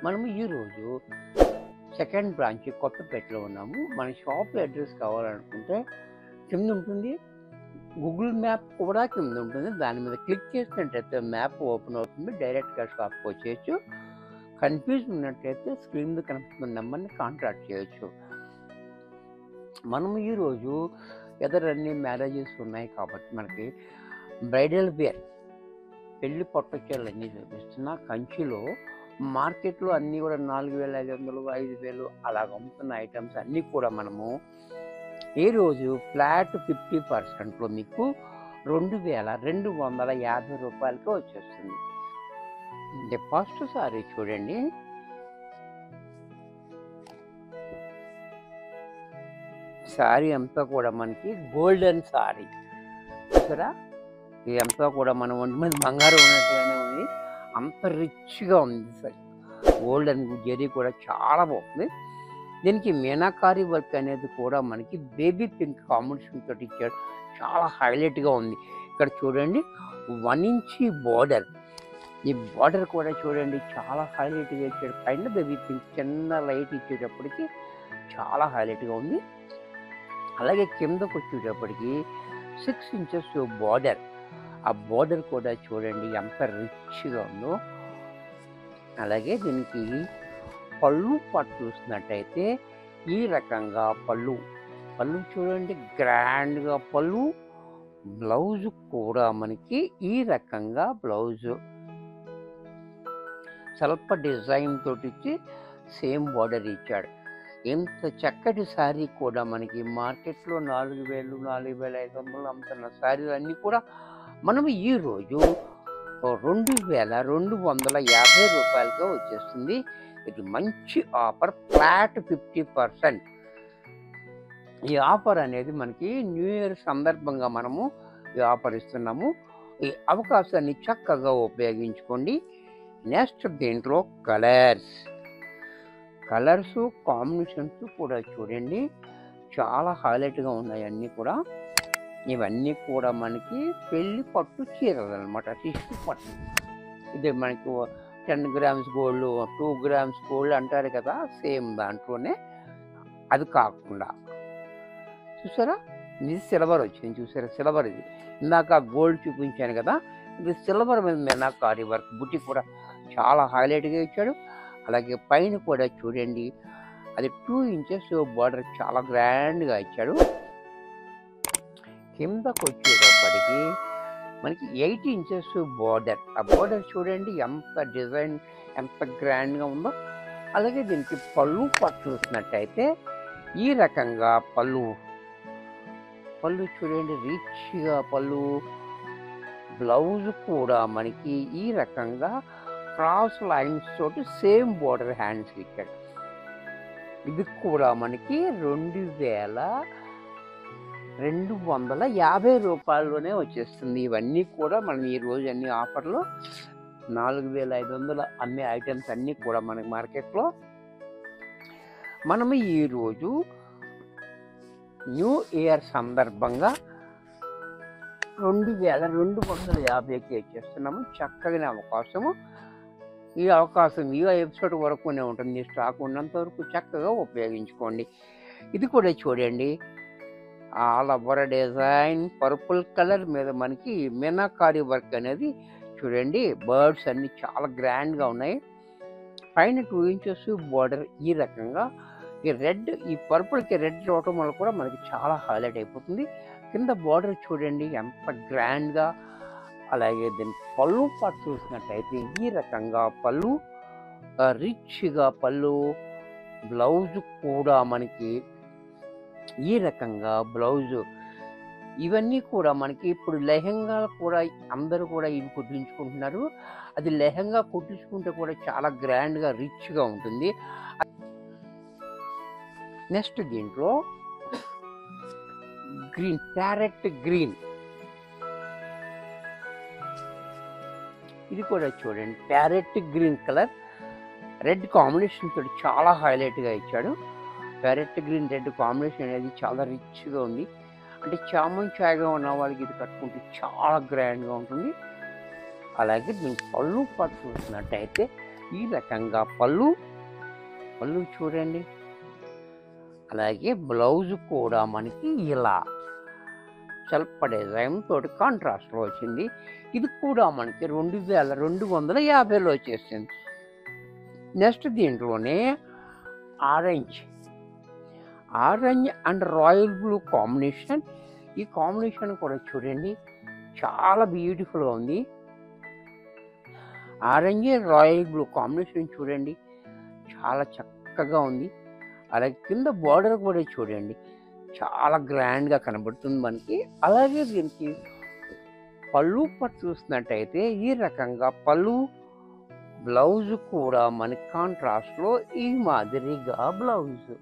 మనము ఈరోజు second branch కొత్తపేటలో ఉన్నాము. మన షాప్ అడ్రస్ కావాలనుకుంటే కింద ఉంటుంది, గూగుల్ మ్యాప్ కూడా కింద ఉంటుంది. దాని మీద క్లిక్ చేసినట్టయితే మ్యాప్ ఓపెన్ అవుతుంది, డైరెక్ట్గా షాప్కి వచ్చేయచ్చు. కన్ఫ్యూజ్ ఉన్నట్లయితే స్క్రీన్ మీద కనిపిస్తున్న నెంబర్ని కాంటాక్ట్ చేయొచ్చు. మనము ఈరోజు ఎదరన్ని మ్యారేజెస్ ఉన్నాయి కాబట్టి మనకి బ్రైడల్ వేర్ పెళ్లి పట్టుచీరలు అన్నీ చూపిస్తున్నా. కంచిలో మార్కెట్లో అన్నీ కూడా 4,500, 5,000 అలాగ అమ్ముతున్న ఐటమ్స్ అన్నీ కూడా మనము ఈరోజు ఫ్లాట్ 50%లో మీకు 2,250 రూపాయలకి వచ్చేస్తుంది. ఫస్ట్ సారీ చూడండి, సారీ అంతా కూడా మనకి గోల్డెన్ సారీ చూసారా. ఇదంతా కూడా మనం ఒంటి మీద బంగారం ఉన్నట్టుగానే ఉంది, అంత రిచ్గా ఉంది. సార్ గోల్డెన్ జరీ కూడా చాలా బాగుంది. దీనికి మీనాకారి వర్క్ అనేది కూడా మనకి బేబీ పింక్ కాంబినేషన్ తోటి ఇచ్చాడు, చాలా హైలైట్గా ఉంది. ఇక్కడ చూడండి 1 ఇంచ్ బార్డర్, ఈ బార్డర్ కూడా చూడండి చాలా హైలైట్గా ఇచ్చాడు. పైన బేబీ పింక్ చిన్న లైట్ ఇచ్చేటప్పటికి చాలా హైలైట్గా ఉంది. అలాగే కిందకు వచ్చేటప్పటికి 6 ఇంచెస్ బార్డర్, ఆ బార్డర్ కూడా చూడండి ఎంత రిచ్గా ఉందో. అలాగే దీనికి పళ్ళు పాటు చూసినట్టయితే ఈ రకంగా పళ్ళు చూడండి గ్రాండ్గా పళ్ళు. బ్లౌజ్ కూడా మనకి ఈ రకంగా బ్లౌజు స్వల్ప డిజైన్ తోటి ఇచ్చి సేమ్ బార్డర్ ఇచ్చాడు. ఇంత చక్కటి శారీ కూడా మనకి మార్కెట్లో 4,000, 4,500 అమ్ముతున్న శారీలు అన్నీ కూడా మనం ఈరోజు 2,250 రూపాయలుగా వచ్చేస్తుంది. ఇది మంచి ఆఫర్, ఫ్లాట్ 50%. ఈ ఆఫర్ అనేది మనకి న్యూ ఇయర్ సందర్భంగా మనము ఈ ఆఫర్ ఇస్తున్నాము. ఈ అవకాశాన్ని చక్కగా ఉపయోగించుకోండి. నెక్స్ట్ దీంట్లో కలర్స్ కాంబినేషన్స్ కూడా చూడండి చాలా హైలైట్గా ఉన్నాయి అన్నీ కూడా. ఇవన్నీ కూడా మనకి పెళ్లి పట్టు చీరలు అనమాట, టిష్యూ పట్టు. ఇది మనకి 10 గ్రామ్స్ గోల్డ్, 2 గ్రామ్స్ గోల్డ్ అంటారు కదా, సేమ్ దాంట్లోనే. అది కాకుండా చూసారా ఇది సిల్వర్ వచ్చింది, చూసారా సిల్వర్. ఇది ఇందాక గోల్డ్ చూపించాను కదా, ఇది సిల్వర్ మీద మీనాకారి వర్క్ బుట్టి కూడా చాలా హైలైట్గా ఇచ్చాడు. అలాగే పైన కూడా చూడండి అది 2 ఇంచెస్ బార్డర్ చాలా గ్రాండ్గా ఇచ్చాడు. కిందకు వచ్చేటప్పటికి మనకి 8 ఇంచెస్ బార్డర్, ఆ బార్డర్ చూడండి ఎంత డిజైన్ ఎంత గ్రాండ్గా ఉందో. అలాగే దీనికి పళ్ళు పట్టు చూసినట్టయితే ఈ రకంగా పళ్ళు చూడండి రిచ్గా పళ్ళు. బ్లౌజ్ కూడా మనకి ఈ రకంగా క్రాస్ లైన్స్ తోటి సేమ్ బార్డర్ హ్యాండ్స్ ఇచ్చాడు. ఇది కూడా మనకి 2,250 రూపాయల్లోనే వచ్చేస్తుంది. ఇవన్నీ కూడా మనం ఈరోజు అన్ని ఆఫర్లో 4,500 అమ్మే ఐటమ్స్ అన్నీ కూడా మనకి మార్కెట్లో మనము ఈరోజు న్యూ ఇయర్ సందర్భంగా 2,250కి వచ్చేస్తున్నాము. చక్కగా అవకాశము, ఈ అవకాశం ఈ ఎపిసోడ్ వరకునే ఉంటుంది. స్టాక్ ఉన్నంత వరకు చక్కగా ఉపయోగించుకోండి. ఇది కూడా చూడండి all over design purple colour మీద మనకి మీనాకారి వర్క్ అనేది చూడండి. బర్డ్స్ అన్ని చాలా గ్రాండ్గా ఉన్నాయి. పైన 2 ఇంచెస్ బార్డర్ ఈ రకంగా. ఈ రెడ్, ఈ పర్పుల్కి రెడ్ రావటం వల్ల కూడా మనకి చాలా హైలైట్ అయిపోతుంది. కింద బార్డర్ చూడండి ఎంత గ్రాండ్గా. అలాగే దీని పళ్ళు పాటు చూసినట్టయితే ఈ రకంగా పళ్ళు రిచ్గా పళ్ళు. బ్లౌజ్ కూడా మనకి ఈ రకంగా బ్లౌజు. ఇవన్నీ కూడా మనకి ఇప్పుడు లెహంగా కూడా అందరూ కూడా ఇవి కుట్టించుకుంటున్నారు. అది లెహంగా కుట్టించుకుంటే కూడా చాలా గ్రాండ్గా రిచ్గా ఉంటుంది. నెక్స్ట్ దీంట్లో గ్రీన్, ప్యారెట్ గ్రీన్, ఇది కూడా చూడండి parrot green colour red combination తోటి చాలా హైలైట్గా ఇచ్చాడు. ప్యారెట్ గ్రీన్ రెడ్ కాంబినేషన్ అనేది చాలా రిచ్గా ఉంది. అంటే చామన్ ఛాయ్గా ఉన్న వాళ్ళకి ఇది కట్టుకుంటే చాలా గ్రాండ్గా ఉంటుంది. అలాగే దీనికి పళ్ళు పట్టు చూసినట్టయితే ఈ రకంగా పళ్ళు చూడండి. అలాగే బ్లౌజ్ కూడా మనకి ఇలా సెల్ఫ్ డిజైన్ తోటి కాంట్రాస్ట్లో వచ్చింది. ఇది కూడా మనకి 2250లో వచ్చేసింది. నెక్స్ట్ దీంట్లోనే orange and royal blue combination. ఈ కాంబినేషన్ కూడా చూడండి చాలా బ్యూటిఫుల్గా ఉంది. ఆరెంజ్ రాయల్ బ్లూ కాంబినేషన్ చూడండి చాలా చక్కగా ఉంది. అలాగే కింద బార్డర్ కూడా చూడండి చాలా గ్రాండ్గా కనబడుతుంది మనకి. అలాగే దీనికి పళ్ళు పట్టు చూసినట్టయితే ఈ రకంగా పళ్ళు, బ్లౌజ్ కూడా మనకి కాంట్రాస్ట్లో ఈ మాదిరిగా బ్లౌజ్.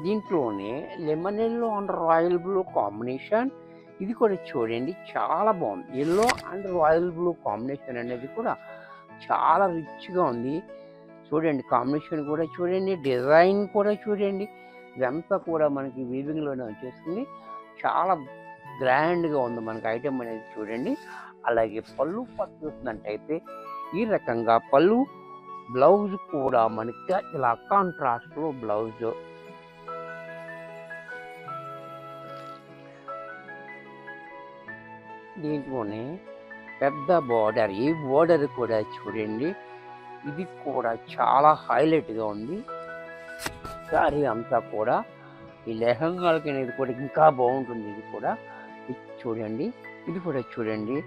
దీంట్లోనే lemon yellow and royal blue combination. ఇది కూడా చూడండి చాలా బాగుంది. Yellow and royal blue combination అనేది కూడా చాలా రిచ్గా ఉంది. చూడండి కాంబినేషన్ కూడా చూడండి, డిజైన్ కూడా చూడండి. ఇదంతా కూడా మనకి వీవింగ్లోనే వచ్చేస్తుంది. చాలా గ్రాండ్గా ఉంది మనకి ఐటమ్ అనేది చూడండి. అలాగే పళ్ళు పట్టు చూసినట్టయితే ఈ రకంగా పళ్ళు, బ్లౌజ్ కూడా మనకి ఇలా కాంట్రాస్ట్లో బ్లౌజ్. దీంట్లోనే పెద్ద బార్డర్. ఈ బార్డర్ కూడా చూడండి ఇది కూడా చాలా హైలైట్గా ఉంది. సారీ అంతా కూడా ఈ లెహంగాలకి అనేది కూడా ఇంకా బాగుంటుంది. ఇది కూడా చూడండి, ఇది కూడా చూడండి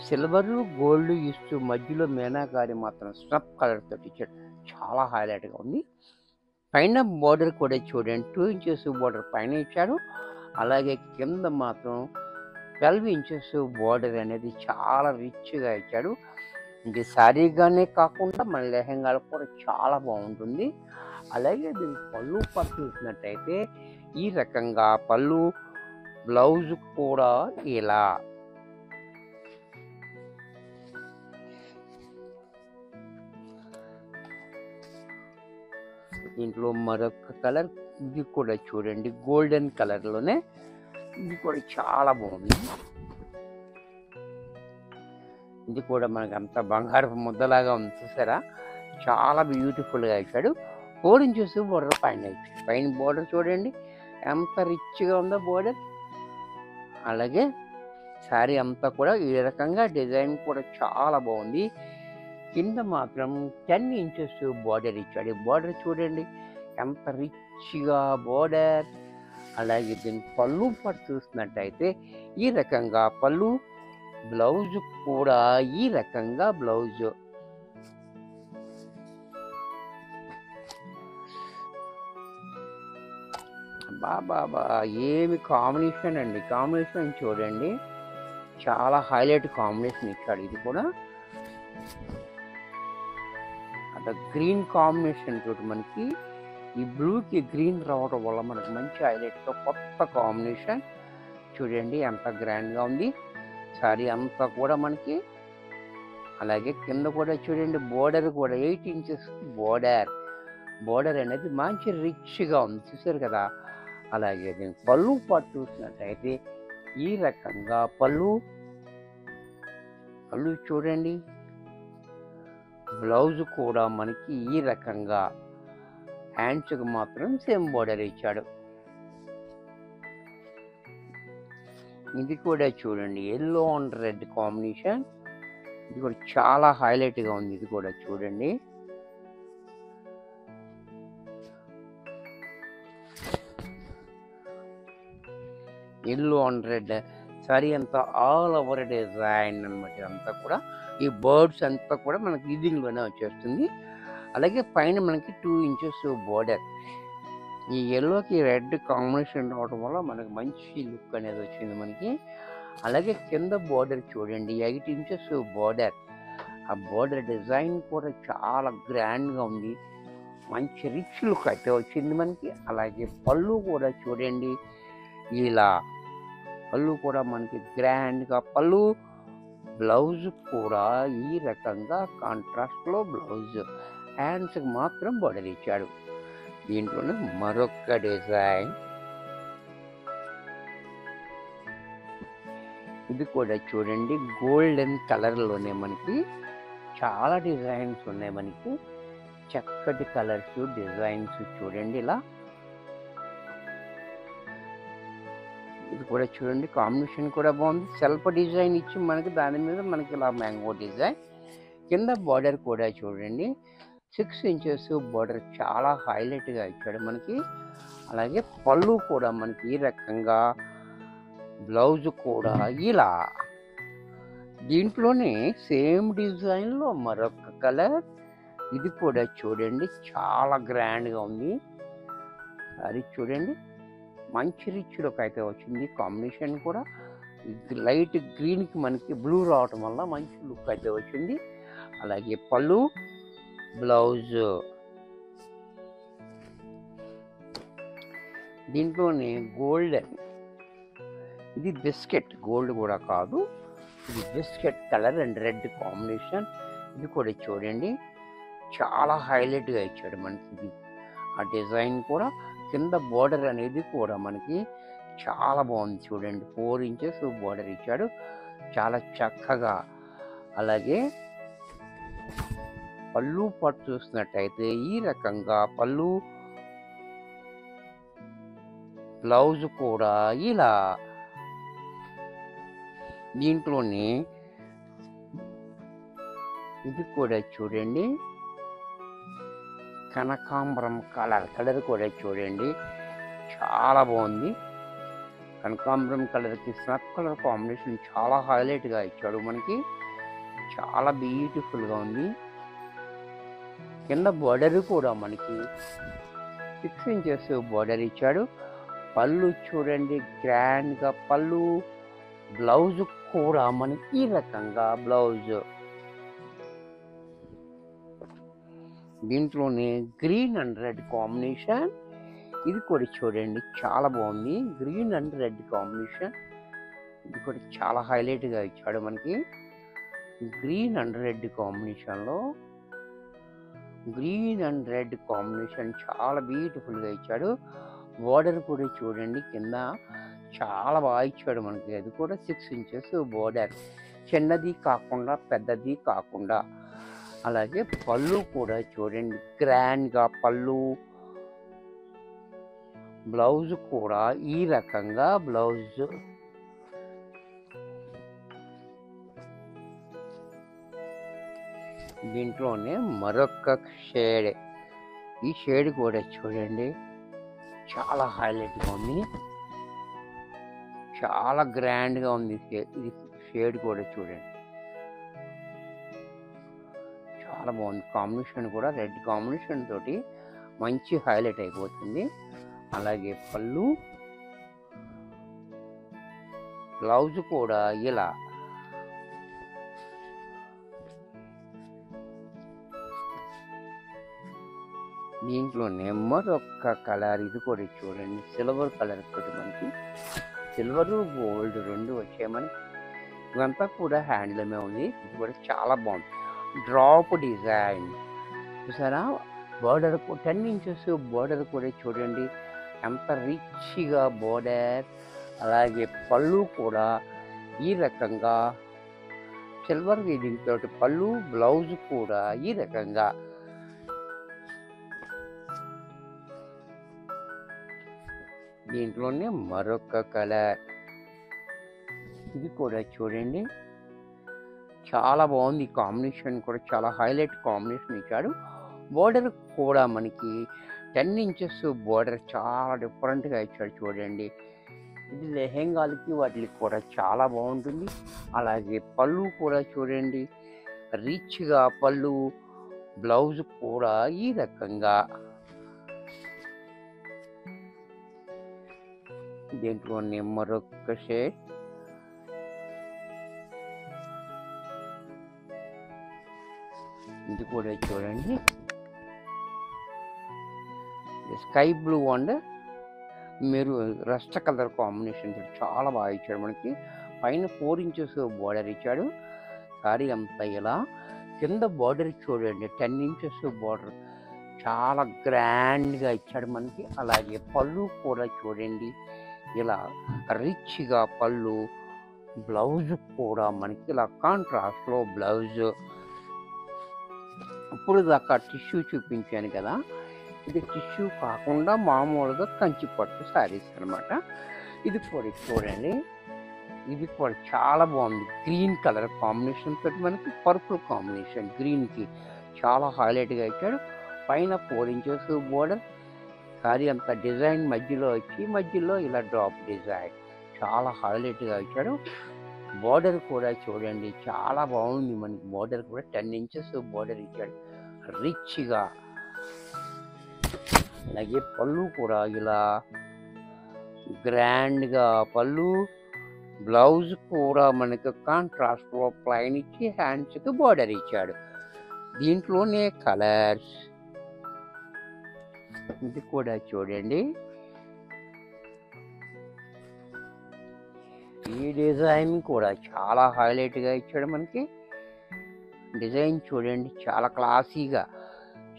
సిల్వర్ గోల్డ్ ఇస్తూ మధ్యలో మీనాకారి మాత్రం స్నప్ కలర్ తోటి ఇచ్చాడు. చాలా హైలైట్గా ఉంది. పైన బార్డర్ కూడా చూడండి 2 ఇంచెస్ బార్డర్ పైన ఇచ్చాడు. అలాగే కింద మాత్రం 12 ఇంచెస్ బార్డర్ అనేది చాలా రిచ్గా ఇచ్చాడు. ఇది శారీగానే కాకుండా మన లెహంగాలకు కూడా చాలా బాగుంటుంది. అలాగే దీని పళ్ళు పట్టు చూసినట్టయితే ఈ రకంగా పళ్ళు, బ్లౌజ్ కూడా ఇలా. దీంట్లో మరొక కలర్, ఇది కూడా చూడండి గోల్డెన్ కలర్లోనే. ఇది కూడా చాలా బాగుంది. ఇది కూడా మనకి అంత బంగారపు ముద్దలాగా ఉంది చూసారా, చాలా బ్యూటిఫుల్గా ఇచ్చాడు. 4 ఇంచెస్ బోర్డర్ పైన ఇచ్చాడు. పైన బోర్డర్ చూడండి ఎంత రిచ్గా ఉందో బోర్డర్. అలాగే శారీ అంతా కూడా ఈ రకంగా డిజైన్ కూడా చాలా బాగుంది. కింద మాత్రం 10 ఇంచెస్ బోర్డర్ ఇచ్చాడు. ఈ బోర్డర్ చూడండి ఎంత రిచ్గా బోర్డర్. అలాగే దీని పళ్ళు పట్టు చూసినట్టయితే ఈ రకంగా పళ్ళు, బ్లౌజ్ కూడా ఈ రకంగా బ్లౌజ్. బాబా ఏమి కాంబినేషన్ అండి. కాంబినేషన్ చూడండి చాలా హైలైట్ కాంబినేషన్ ఇచ్చాడు. ఇది కూడా అక్కడ గ్రీన్ కాంబినేషన్ తోటి మనకి ఈ బ్లూకి గ్రీన్ రావడం వల్ల మనకు మంచి హైలైట్తో కొత్త కాంబినేషన్. చూడండి ఎంత గ్రాండ్గా ఉంది సారీ అంతా కూడా మనకి. అలాగే కింద కూడా చూడండి బోర్డర్ కూడా 8 ఇంచెస్ బోర్డర్ అనేది మంచి రిచ్గా ఉంది చూసారు కదా. అలాగే దీనికి పళ్ళు పట్టు చూసినట్టయితే ఈ రకంగా పళ్ళు చూడండి. బ్లౌజ్ కూడా మనకి ఈ రకంగా హ్యాండ్స్కి మాత్రం సేమ్ బోర్డర్ ఇచ్చాడు. ఇది కూడా చూడండి ఎల్లో అండ్ రెడ్ కాంబినేషన్. ఇది కూడా చాలా హైలైట్గా ఉంది. ఇది కూడా చూడండి ఎల్లో అండ్ రెడ్ సారీ అంతా ఆల్ ఓవర్ డిజైన్ అనమాట. అంతా కూడా ఈ బర్డ్స్ అంతా కూడా మనకి వీవింగ్లోనే వచ్చేస్తుంది. అలాగే పైన మనకి 2 ఇంచెస్ బోర్డర్. ఈ ఎల్లోకి రెడ్ కాంబినేషన్ రావడం వల్ల మనకి మంచి లుక్ అనేది వచ్చింది మనకి. అలాగే కింద బోర్డర్ చూడండి 8 ఇంచెస్ బోర్డర్. ఆ బోర్డర్ డిజైన్ కూడా చాలా గ్రాండ్గా ఉంది. మంచి రిచ్ లుక్ అయితే వచ్చింది మనకి. అలాగే పళ్ళు కూడా చూడండి ఇలా పళ్ళు కూడా మనకి గ్రాండ్గా పళ్ళు, బ్లౌజ్ కూడా ఈ రకంగా కాంట్రాస్ట్లో బ్లౌజ్. హ్యాండ్స్కి మాత్రం బోర్డర్ ఇచ్చాడు. దీంట్లోనే మరొక డిజైన్. ఇది కూడా చూడండి గోల్డెన్ కలర్లోనే మనకి చాలా డిజైన్స్ ఉన్నాయి. మనకి చక్కటి కలర్స్ డిజైన్స్ చూడండి ఇలా. ఇది కూడా చూడండి కాంబినేషన్ కూడా బాగుంది. సెల్ఫ్ డిజైన్ ఇచ్చి మనకి దాని మీద మనకి ఇలా మ్యాంగో డిజైన్. కింద బార్డర్ కూడా చూడండి 6 ఇంచెస్ బార్డర్ చాలా హైలైట్గా ఇచ్చాడు మనకి. అలాగే పళ్ళు కూడా మనకి ఈ రకంగా, బ్లౌజ్ కూడా ఇలా. దీంట్లోనే సేమ్ డిజైన్లో మరొక కలర్. ఇది కూడా చూడండి చాలా గ్రాండ్గా ఉంది. అది చూడండి మంచి రిచ్ లుక్ అయితే వచ్చింది. కాంబినేషన్ కూడా లైట్ గ్రీన్కి మనకి బ్లూ రావటం వల్ల మంచి లుక్ అయితే వచ్చింది. అలాగే పళ్ళు, బ్లౌజ్. దీంట్లోనే గోల్డెన్, ఇది బిస్కెట్, గోల్డ్ కూడా కాదు, ఇది biscuit colour and red combination. ఇది కూడా చూడండి చాలా హైలైట్గా ఇచ్చాడు మనకి. ఇది ఆ డిజైన్ కూడా కింద బోర్డర్ అనేది కూడా మనకి చాలా బాగుంది చూడండి. 4 ఇంచెస్ బోర్డర్ ఇచ్చాడు చాలా చక్కగా. అలాగే పళ్ళు పట్టు చూసినట్టయితే ఈ రకంగా పళ్ళు, బ్లౌజ్ కూడా ఇలా. దీంట్లోనే ఇది కూడా చూడండి కనకాంబరం కలర్ కూడా చూడండి చాలా బాగుంది. కనకాంబరం కలర్కి స్నఫ్ కలర్ కాంబినేషన్ చాలా హైలైట్గా ఇచ్చాడు మనకి. చాలా బ్యూటిఫుల్గా ఉంది. కింద బార్డర్ కూడా మనకి 6 ఇంచెస్ బార్డర్ ఇచ్చాడు. పళ్ళు చూడండి గ్రాండ్గా పళ్ళు, బ్లౌజ్ కూడా మనకి ఈ రకంగా బ్లౌజ్. దీంట్లోనే గ్రీన్ అండ్ రెడ్ కాంబినేషన్. ఇది కూడా చూడండి చాలా బాగుంది. గ్రీన్ అండ్ రెడ్ కాంబినేషన్ ఇది కూడా చాలా హైలైట్గా ఇచ్చాడు మనకి. గ్రీన్ అండ్ రెడ్ కాంబినేషన్లో, గ్రీన్ అండ్ రెడ్ కాంబినేషన్ చాలా బ్యూటిఫుల్గా ఇచ్చాడు. బోర్డర్ కూడా చూడండి కింద చాలా బాగా ఇచ్చాడు మనకి. అది కూడా 6 ఇంచెస్ బోర్డర్, చిన్నది కాకుండా పెద్దది కాకుండా. అలాగే పళ్ళు కూడా చూడండి గ్రాండ్గా పళ్ళు, బ్లౌజ్ కూడా ఈ రకంగా బ్లౌజ్. దీంట్లోనే మరొక షేడ్. ఈ షేడ్ కూడా చూడండి చాలా హైలైట్గా ఉంది, చాలా గ్రాండ్గా ఉంది. ఇది షేడ్ కూడా చూడండి చాలా బాగుంది. కాంబినేషన్ కూడా రెడ్ కాంబినేషన్ తోటి మంచి హైలైట్ అయిపోతుంది. అలాగే పళ్ళు, బ్లౌజ్ కూడా ఇలా. దీంట్లోనే మరొక కలర్. ఇది కూడా చూడండి సిల్వర్ కలర్ తోటి మనకి సిల్వర్ గోల్డ్ 2 వచ్చాయి మనకి. ఇవంతా కూడా హ్యాండ్లూమే ఉంది. ఇది కూడా చాలా బాగుంది. డ్రాప్ డిజైన్ చూసారా. బోర్డర్ 10 ఇంచెస్ బోర్డర్ కూడా చూడండి ఎంత రిచ్గా బోర్డర్. అలాగే పళ్ళు కూడా ఈ రకంగా సిల్వర్ వీవింగ్ తోటి పళ్ళు, బ్లౌజ్ కూడా ఈ రకంగా. దీంట్లోనే మరొక కలర్. ఇది కూడా చూడండి చాలా బాగుంది. కాంబినేషన్ కూడా చాలా హైలైట్ కాంబినేషన్ ఇచ్చాడు. బోర్డర్ కూడా మనకి 10 ఇంచెస్ బోర్డర్ చాలా డిఫరెంట్గా ఇచ్చాడు చూడండి. ఇది లెహెంగాలకి వాటికి కూడా చాలా బాగుంటుంది. అలాగే పళ్ళు కూడా చూడండి రిచ్గా పళ్ళు, బ్లౌజ్ కూడా ఈ రకంగా. దీంట్లోనే మరొక షేడ్. ఇది కూడా చూడండి స్కై బ్లూ అండ్ మీరు రస్ట్ కలర్ కాంబినేషన్ చాలా బాగా ఇచ్చాడు మనకి. పైన 4 ఇంచెస్ బోర్డర్ ఇచ్చాడు. సారీ అంతా ఇలా. కింద బోర్డర్ చూడండి 10 ఇంచెస్ బోర్డర్ చాలా గ్రాండ్గా ఇచ్చాడు మనకి. అలాగే పళ్ళు కూడా చూడండి ఇలా రిచ్గా పళ్ళు, బ్లౌజ్ కూడా మనకి ఇలా కాంట్రాస్ట్లో బ్లౌజ్. ఇప్పుడు దాకా టిష్యూ చూపించాను కదా, ఇది టిష్యూ కాకుండా మామూలుగా కంచి పట్టు శారీస్ అనమాట. ఇది కూడా చూడండి, ఇది కూడా చాలా బాగుంది. గ్రీన్ కలర్ కాంబినేషన్ తోటి మనకి పర్పుల్ కాంబినేషన్, గ్రీన్కి చాలా హైలైట్గా ఇచ్చాడు. పైన 4 ఇంచెస్ బోర్డర్, శారీ అంత డిజైన్ మధ్యలో వచ్చి మధ్యలో ఇలా డ్రాప్ డిజైన్ చాలా హైలైట్గా ఇచ్చాడు. బోర్డర్ కూడా చూడండి చాలా బాగుంది. మనకి బోర్డర్ కూడా 10 ఇంచెస్ బోర్డర్ ఇచ్చాడు రిచ్గా. అలాగే పళ్ళు కూడా ఇలా గ్రాండ్గా పళ్ళు, బ్లౌజ్ కూడా మనకు కాంట్రాస్ట్లో ప్లైన్ ఇచ్చి హ్యాండ్స్కి బోర్డర్ ఇచ్చాడు. దీంట్లోనే కలర్స్, ఇది కూడా చూడండి, ఈ డిజైన్ కూడా చాలా హైలైట్గా ఇచ్చాడు. మనకి డిజైన్ చూడండి చాలా క్లాసీగా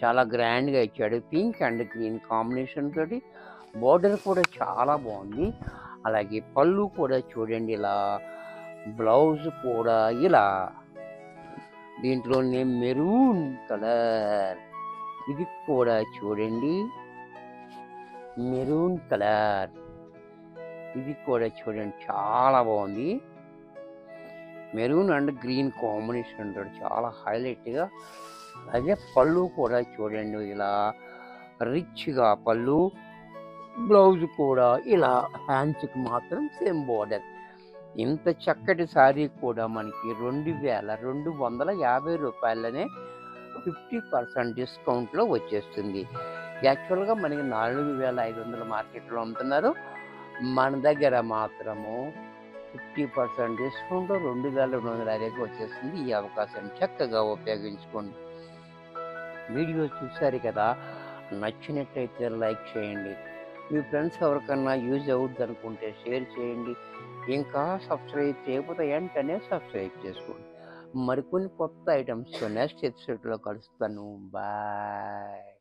చాలా గ్రాండ్గా ఇచ్చాడు. పింక్ అండ్ గ్రీన్ కాంబినేషన్ తోటి బోర్డర్ కూడా చాలా బాగుంది. అలాగే పళ్ళు కూడా చూడండి ఇలా, బ్లౌజ్ కూడా ఇలా, దీంట్లోనే మెరూన్ కలర్, ఇది కూడా చూడండి మెరూన్ కలర్, ఇది కూడా చూడండి చాలా బాగుంది. మెరూన్ అండ్ గ్రీన్ కాంబినేషన్ తోటి చాలా హైలైట్గా. అలాగే పళ్ళు కూడా చూడండి ఇలా రిచ్గా పళ్ళు, బ్లౌజ్ కూడా ఇలా, హ్యాండ్స్కి మాత్రం సేమ్ బోర్డర్. ఇంత చక్కటి శారీ కూడా మనకి 2250 రూపాయలనే 50% డిస్కౌంట్లో వచ్చేస్తుంది. యాక్చువల్గా మనకి 4500 మార్కెట్లో అమ్ముతున్నారు, మన దగ్గర మాత్రము 50% డిస్కౌంట్ 2250కి వచ్చేస్తుంది. ఈ అవకాశాన్ని చక్కగా ఉపయోగించుకోండి. వీడియో చూశారు కదా, నచ్చినట్టయితే లైక్ చేయండి. మీ ఫ్రెండ్స్ ఎవరికన్నా యూజ్ అవుద్ది అనుకుంటే షేర్ చేయండి. ఇంకా సబ్స్క్రైబ్ చేయకపోతే వెంటనే సబ్స్క్రైబ్ చేసుకోండి. మరికొన్ని కొత్త ఐటమ్స్తో నెక్స్ట్ ఎపిసోడ్లో కలుస్తాను. బాయ్.